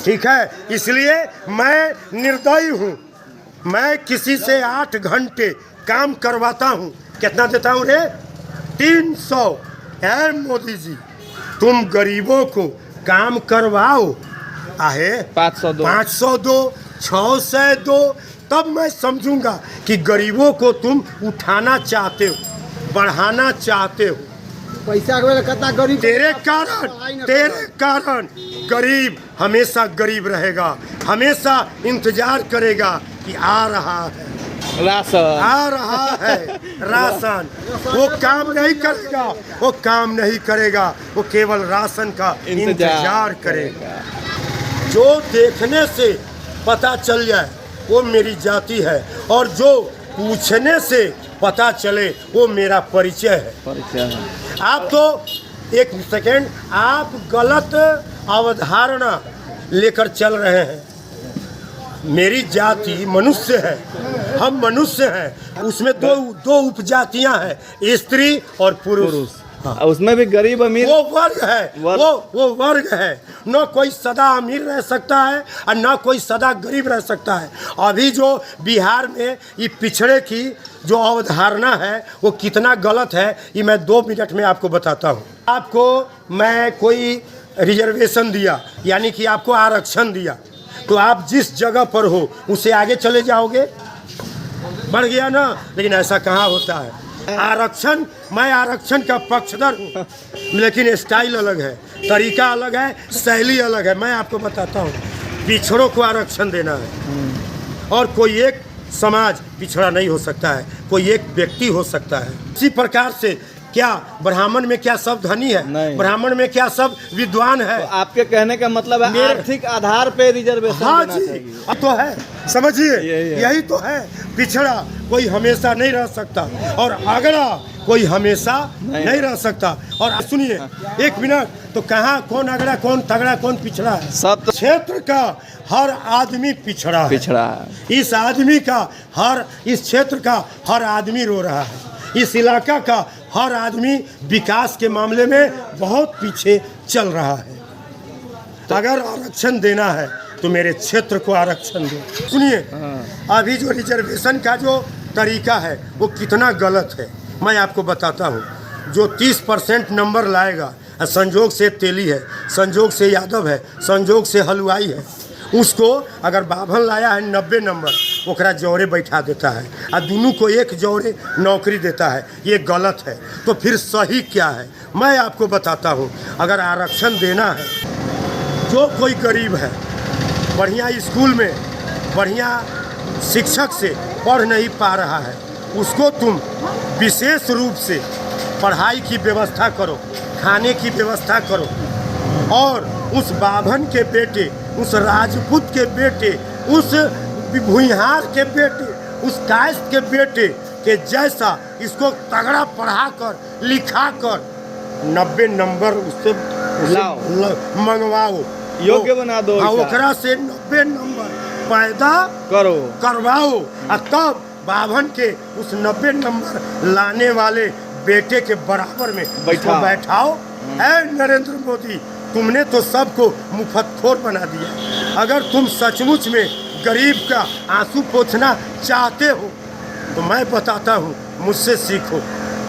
ठीक है, इसलिए मैं निर्दयी हूँ। मैं किसी से 8 घंटे काम करवाता हूँ। कितना देता हूँ रे? 300। है मोदी जी, तुम गरीबों को काम करवाओ, आहे 500 दो, 600 दो, तब मैं समझूंगा कि गरीबों को तुम उठाना चाहते हो, बढ़ाना चाहते हो। पैसा कितना गरीब, तेरे कारण गरीब हमेशा गरीब रहेगा, हमेशा इंतजार करेगा कि आ रहा है राशन, आ रहा है राशन। वो काम नहीं करेगा, वो काम नहीं करेगा, वो केवल राशन का इंतजार करेगा। जो देखने से पता चल जाए वो मेरी जाति है, और जो पूछने से पता चले वो मेरा परिचय है। आप तो एक सेकेंड, आप गलत अवधारणा लेकर चल रहे हैं। मेरी जाति मनुष्य है, हम मनुष्य हैं। उसमें दो उपजातियां हैं, स्त्री और पुरुष। हाँ। उसमें भी गरीब अमीर वो वर्ग है, वो वर्ग है। न कोई सदा अमीर रह सकता है और न कोई सदा गरीब रह सकता है। अभी जो बिहार में ये पिछड़े की जो अवधारणा है वो कितना गलत है, ये मैं 2 मिनट में आपको बताता हूँ। आपको मैं कोई रिजर्वेशन दिया, यानी कि आपको आरक्षण दिया, तो आप जिस जगह पर हो उससे आगे चले जाओगे, बढ़ गया ना। लेकिन ऐसा कहाँ होता है। आरक्षण, मैं आरक्षण का पक्षधर हूँ, लेकिन स्टाइल अलग है, तरीका अलग है, शैली अलग है। मैं आपको बताता हूँ, पिछड़ों को आरक्षण देना है, और कोई एक समाज पिछड़ा नहीं हो सकता है, कोई एक व्यक्ति हो सकता है। इसी प्रकार से क्या ब्राह्मण में क्या सब धनी है? ब्राह्मण में क्या सब विद्वान है? तो आपके कहने का मतलब है आर्थिक आधार पे रिजर्वेशन हाँ देना जी, चाहिए। अब तो है, समझिए, यही तो है। पिछड़ा कोई हमेशा नहीं रह सकता, और अगड़ा कोई हमेशा नहीं रह सकता। और सुनिए 1 मिनट, तो कहाँ कौन अगड़ा, कौन तगड़ा, कौन पिछड़ा है? सब क्षेत्र का हर आदमी पिछड़ा है। इस आदमी का इस क्षेत्र का हर आदमी रो रहा है। इस इलाका का हर आदमी विकास के मामले में बहुत पीछे चल रहा है। अगर आरक्षण देना है तो मेरे क्षेत्र को आरक्षण दो। सुनिए, अभी जो रिजर्वेशन का जो तरीका है वो कितना गलत है, मैं आपको बताता हूँ। जो 30% नंबर लाएगा, संजोग से तेली है, संजोग से यादव है, संजोग से हलवाई है, उसको अगर बाभन लाया है 90 नंबर, ओकरा जौरे बैठा देता है और दोनों को एक जौरे नौकरी देता है। ये गलत है। तो फिर सही क्या है, मैं आपको बताता हूँ। अगर आरक्षण देना है, जो कोई गरीब है, बढ़िया स्कूल में बढ़िया शिक्षक से पढ़ नहीं पा रहा है, उसको तुम विशेष रूप से पढ़ाई की व्यवस्था करो, खाने की व्यवस्था करो, और उस बाभन के बेटे, उस राजपूत के बेटे, उस भूइहार के बेटे, उस कायस्थ के बेटे के जैसा इसको तगड़ा पढ़ा कर, लिखा कर 90 नंबर उससे मंगवाओ, योग्य बना दो। ओकरा से 90 नंबर पैदा करवाओ, और तब बाभन के उस 90 नंबर लाने वाले बेटे के बराबर में बैठाओ। नरेंद्र मोदी, तुमने तो सबको मुफ्तखोर बना दिया। अगर तुम सचमुच में गरीब का आंसू पोंछना चाहते हो तो मैं बताता हूँ, मुझसे सीखो।